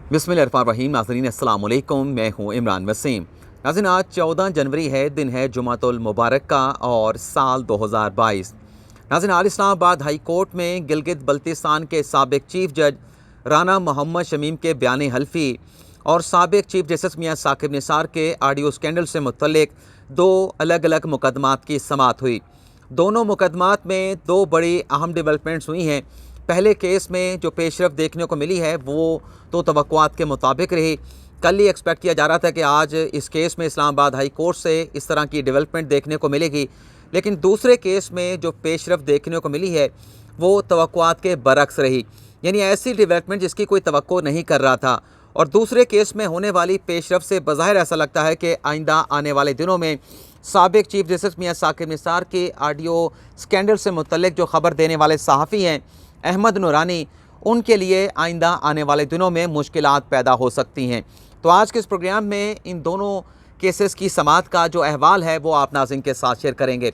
बिस्मिल्लाहिर्रहमानिर्रहीम। नाज़रीन अस्सलाम वालेकुम, मैं हूँ इमरान वसीम। नाज़रीन आज 14 जनवरी है, दिन है जुमातुल मुबारक का और साल 2022। नाज़रीन आज इस्लामाबाद हाई कोर्ट में गिलगित बल्तिस्तान के साबिक चीफ जज राना मोहम्मद शमीम के बयान हल्फी और साबिक चीफ जस्टिस मियां साकिब निसार के ऑडियो स्कैंडल से मुतल्लिक दो अलग अलग मुकदमात की समाअत हुई। दोनों मुकदमात में दो बड़ी अहम डेवलपमेंट्स हुई हैं। पहले केस में जो पेशरफ देखने को मिली है वो तो तवक्कुआत के मुताबिक रही। कल ही एक्सपेक्ट किया जा रहा था कि आज इस केस में इस्लामाबाद हाई कोर्ट से इस तरह की डेवलपमेंट देखने को मिलेगी, लेकिन दूसरे केस में जो पेशरफ देखने को मिली है वो तवक्कुआत के बरक्स रही, यानी ऐसी डेवलपमेंट जिसकी कोई तवक्को नहीं कर रहा था। और दूसरे केस में होने वाली पेशरफ से बज़ाहिर ऐसा लगता है कि आइंदा आने वाले दिनों में साबिक चीफ जस्टिस मियां साकिब निसार के ऑडियो स्कैंडल से मुतल्लिक जो ख़बर देने वाले सहाफ़ी हैं अहमद नूरानी, उनके लिए आइंदा आने वाले दिनों में मुश्किलात पैदा हो सकती हैं। तो आज के इस प्रोग्राम में इन दोनों केसेस की समाअत का जो अहवाल है वो आप नाज़रीन के साथ शेयर करेंगे।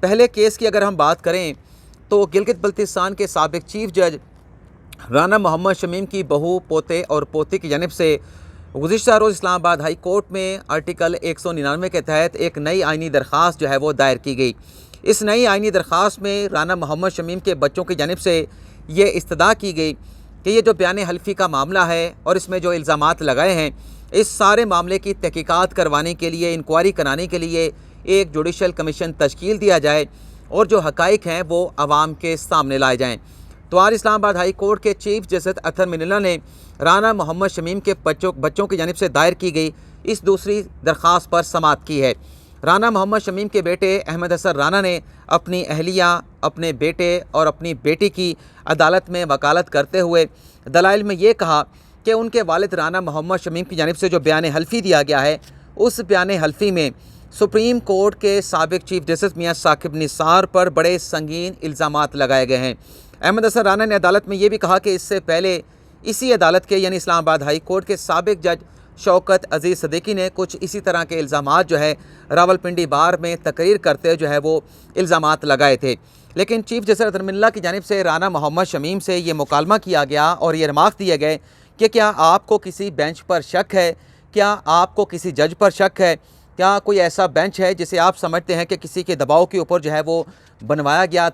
पहले केस की अगर हम बात करें तो गिलगित बल्तिस्तान के साबिक चीफ जज राना मोहम्मद शमीम की बहू, पोते और पोती की जानिब से गुज़िश्ता रोज़ इस्लामाबाद हाई कोर्ट में आर्टिकल 199 के तहत एक नई आइनी दरख्वास्त जो है वो दायर की गई। इस नई आइनी दरख्वास्त में राना मोहम्मद शमीम के बच्चों की जानिब से ये इस्तदा की गई कि ये जो बयान हल्फी का मामला है और इसमें जो इल्ज़ामात लगाए हैं, इस सारे मामले की तहकीकात करवाने के लिए, इंक्वायरी कराने के लिए एक जुडिशल कमीशन तश्कील दिया जाए और जो हक़ाइक़ हैं वो आवाम के सामने लाए जाएँ। तो आज इस्लामाबाद हाई कोर्ट के चीफ जस्टिस अतर मिनल्ला ने राना मोहम्मद शमीम के बच्चों की जानिब से दायर की गई इस दूसरी दरख्वास्त पर समाअत की है। राना मोहम्मद शमीम के बेटे अहमद हसन राना ने अपनी अहलिया, अपने बेटे और अपनी बेटी की अदालत में वकालत करते हुए दलाइल में ये कहा कि उनके वालिद राना मोहम्मद शमीम की जानिब से जो बयान हल्फी दिया गया है, उस बयान हल्फी में सुप्रीम कोर्ट के साबिक चीफ जस्टिस मियां साकिब निसार पर बड़े संगीन इल्ज़ामात लगाए गए हैं। अहमद हसन राना ने अदालत में ये भी कहा कि इससे पहले इसी अदालत के यानी इस्लामाबाद हाई कोर्ट के साबिक जज शौकत अजीज़ सदीकी ने कुछ इसी तरह के इल्ज़ामात जो है रावलपिंडी बार में तकरीर करते जो है वो इल्ज़ामात लगाए थे। लेकिन चीफ जस्टिस अतर मिनल्ला की जानिब से राना मोहम्मद शमीम से ये मुकालमा किया गया और ये रिमार्क दिए गए कि क्या आपको किसी बेंच पर शक है, क्या आपको किसी जज पर शक है, क्या कोई ऐसा बेंच है जिसे आप समझते हैं कि किसी के दबाव के ऊपर जो है वो बनाया गया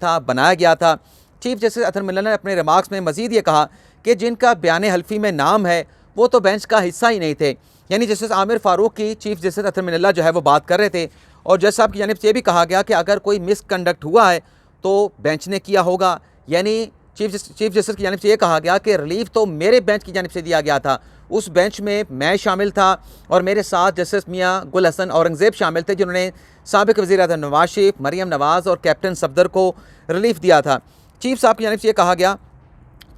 था। चीफ जस्टिस अतर मिनल्ला ने अपने रिमार्क्स में मज़ीद ये कहा कि जिनका बयान हल्फी में नाम है वो तो बेंच का हिस्सा ही नहीं थे। यानी जस्टिस आमिर फ़ारूक की चीफ जस्टिस अतर मिनल्ला जो है वो बात कर रहे थे और जज साहब की जानिब से ये भी कहा गया कि अगर कोई मिसकंडक्ट हुआ है तो बेंच ने किया होगा। यानी चीफ जस्टिस की जानिब से ये कहा गया कि रिलीफ तो मेरे बेंच की जानिब से दिया गया था, उस बेंच में मैं शामिल था और मेरे साथ जस्टिस मियां गुल हसन औरंगज़ेब शामिल थे जिन्होंने साबिक वज़ीर आज़म नवाज शरीफ, मरियम नवाज़ और कैप्टन सफदर को रिलीफ दिया था। चीफ साहब की जानिब से ये कहा गया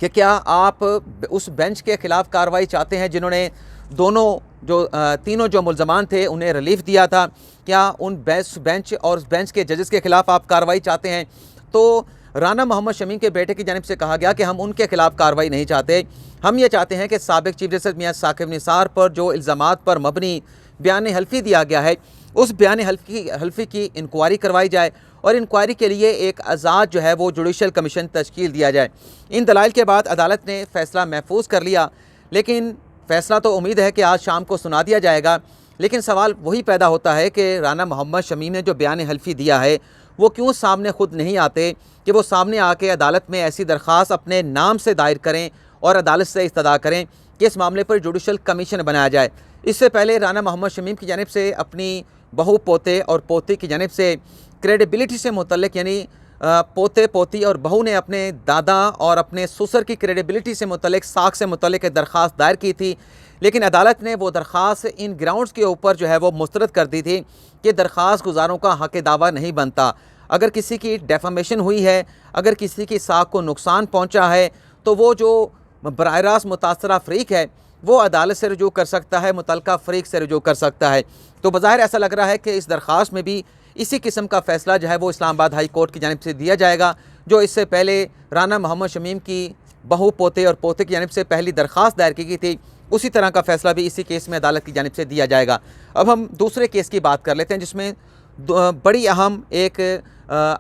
कि क्या आप उस बेंच के ख़िलाफ़ कार्रवाई चाहते हैं जिन्होंने तीनों जो मुल्ज़मान थे उन्हें रिलीफ दिया था, क्या उन बेंच और उस बेंच के जजेस के ख़िलाफ़ आप कार्रवाई चाहते हैं? तो राना मोहम्मद शमीम के बेटे की जानिब से कहा गया कि हम उनके ख़िलाफ़ कार्रवाई नहीं चाहते, हम ये चाहते हैं कि साबिक चीफ जस्टिस मियां साकिब निसार पर जो इल्ज़ामात पर मबनी बयान हल्फी दिया गया है उस बयान हल्फी की इंक्वायरी करवाई जाए और इंक्वायरी के लिए एक आज़ाद जो है वो जुडिशल कमीशन तश्कील दिया जाए। इन दलाइल के बाद अदालत ने फ़ैसला महफूज कर लिया, लेकिन फ़ैसला तो उम्मीद है कि आज शाम को सुना दिया जाएगा। लेकिन सवाल वही पैदा होता है कि राना मोहम्मद शमीम ने जो बयान हल्फी दिया है वो क्यों सामने खुद नहीं आते कि वो सामने आके अदालत में ऐसी दरख्वास्त अपने नाम से दायर करें और अदालत से इस्तदा करें कि इस मामले पर जुडिशल कमीशन बनाया जाए। इससे पहले राना मोहम्मद शमीम की जानिब से अपनी बहू, पोते और पोती की जानिब से क्रेडिबिलिटी से मुतल्लिक, यानी पोते पोती और बहू ने अपने दादा और अपने ससुर की क्रेडिबिलिटी से मुतल्लिक, साख से मुतल्लिक एक दरख्वास्त दायर की थी, लेकिन अदालत ने वो दरख्वास्त इन ग्राउंड्स के ऊपर जो है वो मुस्तरद कर दी थी कि दरख्वास्त गुजारों का हक़ दावा नहीं बनता। अगर किसी की डेफामेशन हुई है, अगर किसी की साख को नुकसान पहुँचा है तो वो जो बराह रास्त मुतासरा फ़रीक है वो अदालत से रुजू कर सकता है, मुतलका फ़रीक से रुजू कर सकता है। तो बज़ाहिर ऐसा लग रहा है कि इस दरख्वास्त में भी इसी किस्म का फ़ैसला जो है वो इस्लामाबाद हाई कोर्ट की जानिब से दिया जाएगा, जो इससे पहले राना मोहम्मद शमीम की बहू, पोते और पोते की जानिब से पहली दरख्वास्त दायर की गई थी, उसी तरह का फ़ैसला भी इसी केस में अदालत की जानिब से दिया जाएगा। अब हम दूसरे केस की बात कर लेते हैं जिसमें बड़ी अहम एक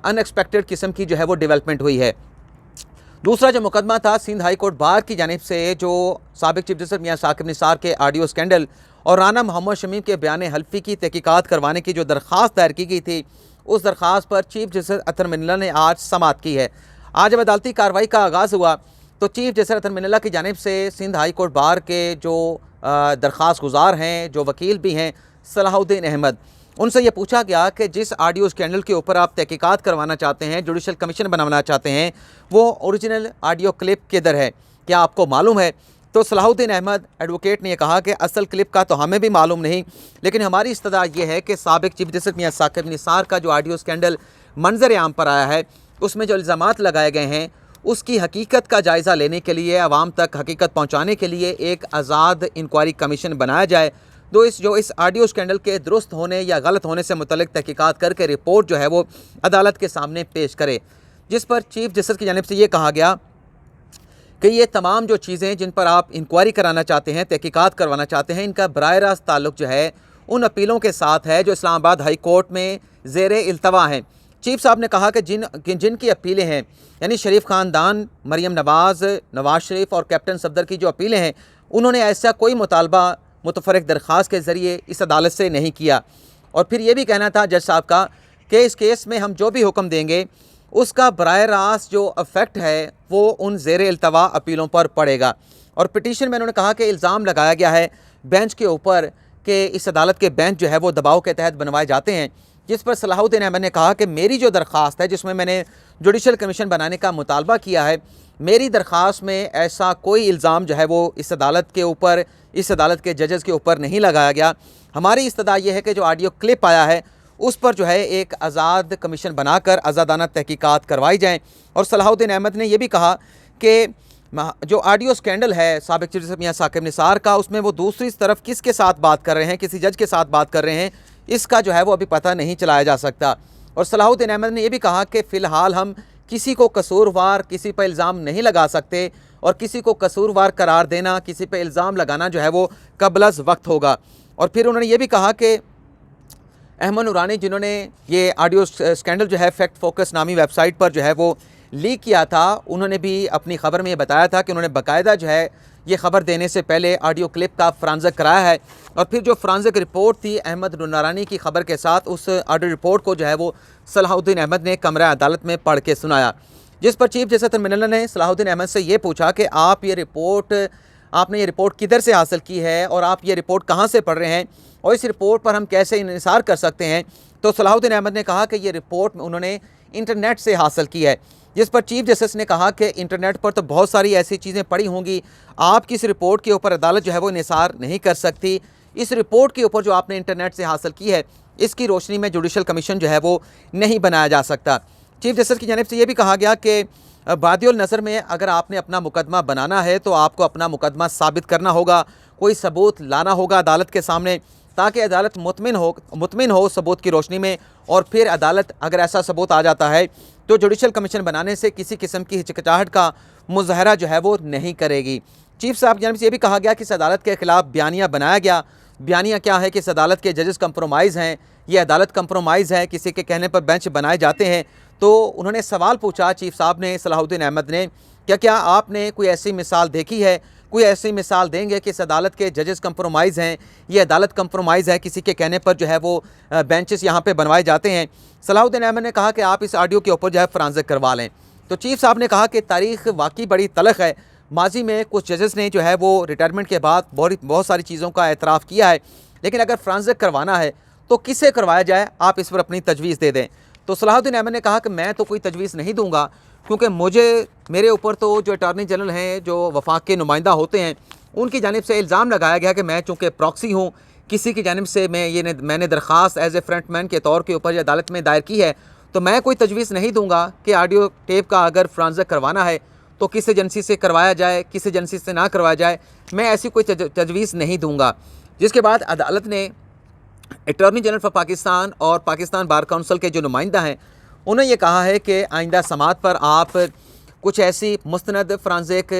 अनएक्सपेक्टेड किस्म की जो है वो डेवलपमेंट हुई है। दूसरा जो मुकदमा था सिंध हाई कोर्ट बार की जानिब से जो साबिक चीफ जस्टिस मियां साकिब निसार के ऑडियो स्कैंडल और राना मोहम्मद शमीम के बयान हल्फी की तहकीकात करवाने की जो दरख्वास्त दायर की गई थी, उस दरख्वास्त पर चीफ जस्टिस अतर मिनल्ला ने आज समाअत की है। आज जब अदालती कार्रवाई का आगाज़ हुआ तो चीफ जस्टिस अतर मिनल्ला की जानिब से सिंध हाई कोर्ट बार के जो दरख्वास्त गुजार हैं, जो वकील भी हैं सलाहुद्दीन अहमद, उनसे ये पूछा गया कि जिस ऑडियो स्कैंडल के ऊपर आप तहकीकात करवाना चाहते हैं, जुडिशल कमीशन बनाना चाहते हैं, वो ओरिजिनल ऑडियो क्लिप किधर है, क्या आपको मालूम है? तो सलाहुद्दीन अहमद एडवोकेट ने यह कहा कि असल क्लिप का तो हमें भी मालूम नहीं, लेकिन हमारी इस्तदा ये है कि साबिक चीफ जस्टिस मियां साकिब निसार का जो ऑडियो स्कैंडल मंजर आम पर आया है, उसमें जो इल्ज़ामात लगाए गए हैं, उसकी हकीकत का जायज़ा लेने के लिए, आवाम तक हकीकत पहुँचाने के लिए एक आज़ाद इंक्वायरी कमीशन बनाया जाए जो इस ऑडियो स्कैंडल के दुरुस्त होने या गलत होने से मुतल्लिक तहकीकात करके रिपोर्ट जो है वो अदालत के सामने पेश करे। जिस पर चीफ जस्टिस की जानिब से ये कहा गया कि ये तमाम जो चीज़ें जिन पर आप इंक्वायरी कराना चाहते हैं, तहकीकात करवाना चाहते हैं, इनका बराह रास्त ताल्लुक़ जो है उन अपीलों के साथ है जो इस्लामाबाद हाई कोर्ट में ज़ेरे इल्तवा हैं। चीफ साहब ने कहा कि जिनकी अपीलें हैं, यानी शरीफ ख़ानदान, मरीम नवाज़, नवाज शरीफ और कैप्टन सफदर की जो अपीलें हैं, उन्होंने ऐसा कोई मुतालबा मुतफरक दरख्वास्त के ज़रिए इस अदालत से नहीं किया। और फिर ये भी कहना था जज साहब का कि इस केस में हम जो भी हुक्म देंगे उसका बराह रास्त जो इफ़ेक्ट है वो उन ज़ेरे इल्तवा अपीलों पर पड़ेगा। और पिटीशन में उन्होंने कहा कि इल्ज़ाम लगाया गया है बेंच के ऊपर कि इस अदालत के बेंच जो है वो दबाव के तहत बनवाए जाते हैं, जिस पर सलाहुद्दीन अहमद ने कहा कि मेरी जो दरख्वास्त है जिसमें मैंने जुडिशल कमीशन बनाने का मुतालबा किया है, मेरी दरख्वास्त में ऐसा कोई इल्ज़ाम जो है वो इस अदालत के ऊपर, इस अदालत के जजेस के ऊपर नहीं लगाया गया। हमारी इस्तदा ये है कि जो ऑडियो क्लिप आया है उस पर जो है एक आज़ाद कमीशन बनाकर आज़ादाना तहकीकात करवाई जाएँ। और सलाहुद्दीन अहमद ने यह भी कहा कि जो ऑडियो स्कैंडल है साबिक चीफ जस्टिस मियां साकिब निसार का, उसमें वो दूसरी तरफ किसके साथ बात कर रहे हैं, किसी जज के साथ बात कर रहे हैं, इसका जो है वो अभी पता नहीं चलाया जा सकता। और सलाहुद्दीन अहमद ने यह भी कहा कि फ़िलहाल हम किसी को कसूरवार, किसी पर इल्ज़ाम नहीं लगा सकते और किसी को कसूरवार करार देना, किसी पर इल्ज़ाम लगाना जो है वो कबल वक्त होगा। और फिर उन्होंने ये भी कहा कि अहमद नूरानी, जिन्होंने ये ऑडियो स्कैंडल जो है फैक्ट फोकस नामी वेबसाइट पर जो है वो लीक किया था, उन्होंने भी अपनी ख़बर में ये बताया था कि उन्होंने बाकायदा जो है ये ख़बर देने से पहले ऑडियो क्लिप का फ्रांजिक कराया है। और फिर जो फ्रांजिक रिपोर्ट थी अहमद नूरानी की ख़बर के साथ, उस ऑडियो रिपोर्ट को जो है वो सलाहुद्दीन अहमद ने कमरा अदालत में पढ़ के सुनाया। जिस पर चीफ जस्टिस मिनल्ला ने सलाहुद्दीन अहमद से ये पूछा कि आपने ये रिपोर्ट किधर से हासिल की है और आप ये रिपोर्ट कहाँ से पढ़ रहे हैं और इस रिपोर्ट पर हम कैसे इंसार कर सकते हैं। तो सलाहुद्दीन अहमद ने कहा कि ये रिपोर्ट उन्होंने इंटरनेट से हासिल की है। जिस पर चीफ जस्टिस ने कहा कि इंटरनेट पर तो बहुत सारी ऐसी चीज़ें पड़ी होंगी, आपकी इस रिपोर्ट के ऊपर अदालत जो है वो इंसार नहीं कर सकती। इस रिपोर्ट के ऊपर जो आपने इंटरनेट से हासिल की है, इसकी रोशनी में जुडिशल कमीशन जो है वो नहीं बनाया जा सकता। चीफ जस्टिस की जानिब से ये भी कहा गया कि बादियुल नज़र में अगर आपने अपना मुकदमा बनाना है तो आपको अपना मुकदमा साबित करना होगा, कोई सबूत लाना होगा अदालत के सामने, ताकि अदालत मुतमिन हो सबूत की रोशनी में। और फिर अदालत अगर ऐसा सबूत आ जाता है तो जुडिशल कमीशन बनाने से किसी किस्म की हिचकिचाहट का मुज़ाहरा जो है वो नहीं करेगी। चीफ साहब की जानिब से ये भी कहा गया कि इस अदालत के ख़िलाफ़ बयानिया बनाया गया। बयानिया क्या है कि इस अदालत के जजेस कंप्रोमाइज़ हैं, ये अदालत कंप्रोमाइज़ है, किसी के कहने पर बेंच बनाए जाते हैं। तो उन्होंने सवाल पूछा चीफ साहब ने, सलाहुद्दीन अहमद ने, क्या आपने कोई ऐसी मिसाल देखी है, कोई ऐसी मिसाल देंगे कि इस अदालत के जजेस कंप्रोमाइज़ हैं, ये अदालत कंप्रोमाइज़ है, किसी के कहने पर जो है वो बेंचेस यहाँ पे बनवाए जाते हैं। सलाहुद्दीन अहमद ने कहा कि आप इस ऑडियो के ऊपर जो है फ्रांजिक करवा लें। तो चीफ साहब ने कहा कि तारीख़ वाकई बड़ी तलख़ है। माजी में कुछ जजेस ने जो है वो रिटायरमेंट के बाद बहुत सारी चीज़ों का एतराफ़ किया है, लेकिन अगर फ्रांजिक करवाना है तो किससे करवाया जाए, आप इस पर अपनी तजवीज़ दे दें। तो सलाहुद्दीन अहमद ने कहा कि मैं तो कोई तजवीज़ नहीं दूंगा, क्योंकि मेरे ऊपर तो जो अटॉर्नी जनरल हैं, जो वफाक के नुमाइंदा होते हैं, उनकी जानिब से इल्ज़ाम लगाया गया कि मैं चूँकि प्रॉक्सी हूँ, किसी की जानिब से मैंने दरख्वास्त एज ए फ्रंटमैन के तौर के ऊपर अदालत में दायर की है, तो मैं कोई तजवीज़ नहीं दूंगा कि ऑडियो टेप का अगर फ्रांजिक करवाना है तो किस एजेंसी से करवाया जाए, किस एजेंसी से ना करवाया जाए, मैं ऐसी कोई तजवीज़ नहीं दूंगा। जिसके बाद अदालत ने अटॉर्नी जनरल फॉर पाकिस्तान और पाकिस्तान बार काउंसिल के जो नुमाइंदा हैं, उन्हें ये कहा है कि आइंदा समात पर आप कुछ ऐसी मुस्तनद फ्रांजिक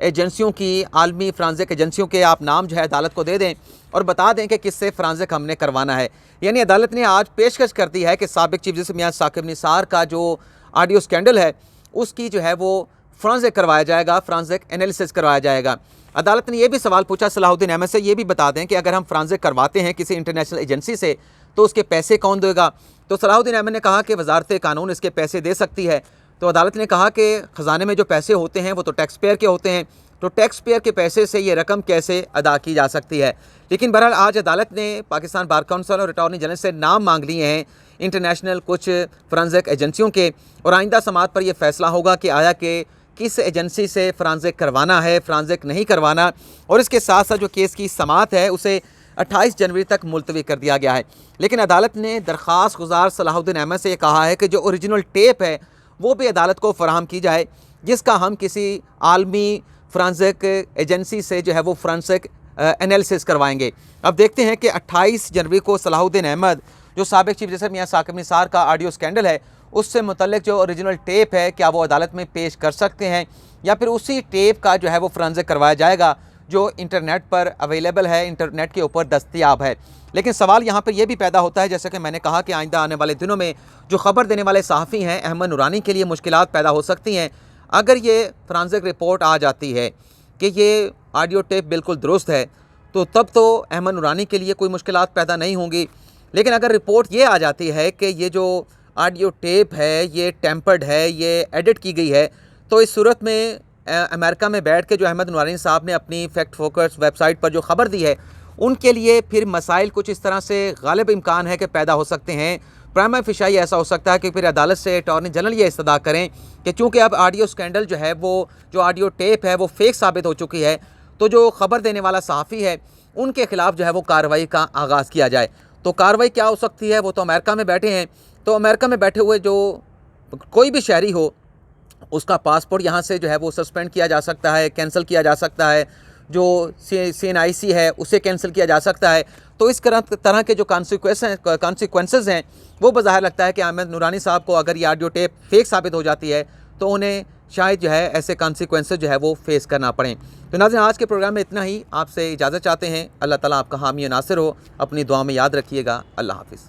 एजेंसियों की, आलमी फ्रांजिक एजेंसियों के आप नाम जो है अदालत को दे दें और बता दें कि किससे फ्रांजिक हमने करवाना है। यानी अदालत ने आज पेशकश कर दी है कि साबिक चीफ जस्टिस मियां साकिब निसार का जो ऑडियो स्कैंडल है, उसकी जो है वो फ्रांसिक करवाया जाएगा, फ्रांसिक एनालिसिस करवाया जाएगा। अदालत ने यह भी सवाल पूछा सलाहुद्दीन अहमद से, ये भी बता दें कि अगर हम फ्रांसिक करवाते हैं किसी इंटरनेशनल एजेंसी से तो उसके पैसे कौन देगा। तो सलाहुद्दीन अहमद ने कहा कि वजारत कानून इसके पैसे दे सकती है। तो अदालत ने कहा कि ख़जाने में जो पैसे होते हैं वो तो टैक्स पेयर के होते हैं, तो टैक्स पेयर के पैसे से ये रकम कैसे अदा की जा सकती है। लेकिन बहरहाल आज अदालत ने पाकिस्तान बार काउंसिल और अटॉर्नी जनरल से नाम मांग लिए हैं इंटरनेशनल कुछ फ्रांसिक एजेंसियों के, और आइंदा समात पर यह फ़ैसला होगा कि आया कि किस एजेंसी से फ्रांसिक करवाना है, फ्रांसिक नहीं करवाना। और इसके साथ साथ जो केस की समात है उसे 28 जनवरी तक मुलतवी कर दिया गया है। लेकिन अदालत ने दरख्वास्त गुजार सलाहुद्दीन अहमद से ये कहा है कि जो ओरिजिनल टेप है वो भी अदालत को फराहम की जाए, जिसका हम किसी आलमी फ्रांसिक एजेंसी से जो है वो फ्रांसिक एनालिसिस करवाएंगे। अब देखते हैं कि 28 जनवरी को सलाहुद्दीन अहमद जो साबिक चीफ जस्टिस मियां साकिब निसार का ऑडियो स्कैंडल है उससे मुतल्लिक जो ओरिजिनल टेप है क्या वो अदालत में पेश कर सकते हैं, या फिर उसी टेप का जो है वो फ्रांसिक करवाया जाएगा जो इंटरनेट पर अवेलेबल है, इंटरनेट के ऊपर दस्तयाब है। लेकिन सवाल यहाँ पर यह भी पैदा होता है, जैसे कि मैंने कहा कि आइंदा आने वाले दिनों में जो ख़बर देने वाले सहाफ़ी हैं अहमद नूरानी के लिए मुश्किलात पैदा हो सकती हैं। अगर ये फ्रांसिक रिपोर्ट आ जाती है कि ये ऑडियो टेप बिल्कुल दुरुस्त है तो तब तो अहमद नूरानी के लिए कोई मुश्किलात पैदा नहीं होंगी। लेकिन अगर रिपोर्ट ये आ जाती है कि ये जो ऑडियो टेप है ये टेम्पर्ड है, ये एडिट की गई है, तो इस सूरत में अमेरिका में बैठ के जो अहमद नूरानी साहब ने अपनी फैक्ट फोकस वेबसाइट पर जो ख़बर दी है उनके लिए फिर मसाइल कुछ इस तरह से गालिब इम्कान है कि पैदा हो सकते हैं। प्राइमा फिशाई ऐसा हो सकता है कि फिर अदालत से अटॉर्नी जनरल ये इस्तदा करें कि चूँकि अब ऑडियो स्कैंडल जो है वो जो ऑडियो टेप है वो फेक साबित हो चुकी है, तो जो ख़बर देने वाला सहाफ़ी है उनके ख़िलाफ़ जो है वो कार्रवाई का आगाज़ किया जाए। तो कार्रवाई क्या हो सकती है, वो तो अमेरिका में बैठे हैं, तो अमेरिका में बैठे हुए जो कोई भी शहरी हो उसका पासपोर्ट यहाँ से जो है वो सस्पेंड किया जा सकता है, कैंसिल किया जा सकता है, जो CNIC है उसे कैंसिल किया जा सकता है। तो इस तरह के जो कॉन्सिक्वेंसेस हैं वो बज़ाहिर लगता है कि अहमद नूरानी साहब को अगर ये ऑडियो टेप फेक साबित हो जाती है तो उन्हें शायद जो है ऐसे कॉन्सिक्वेंसेस जो है वो फेस करना पड़े। तो नाज़रीन आज के प्रोग्राम में इतना ही, आपसे इजाज़त चाहते हैं। अल्लाह ताला आपका हामी नासिर हो, अपनी दुआ में याद रखिएगा। अल्लाह हाफ़िज़।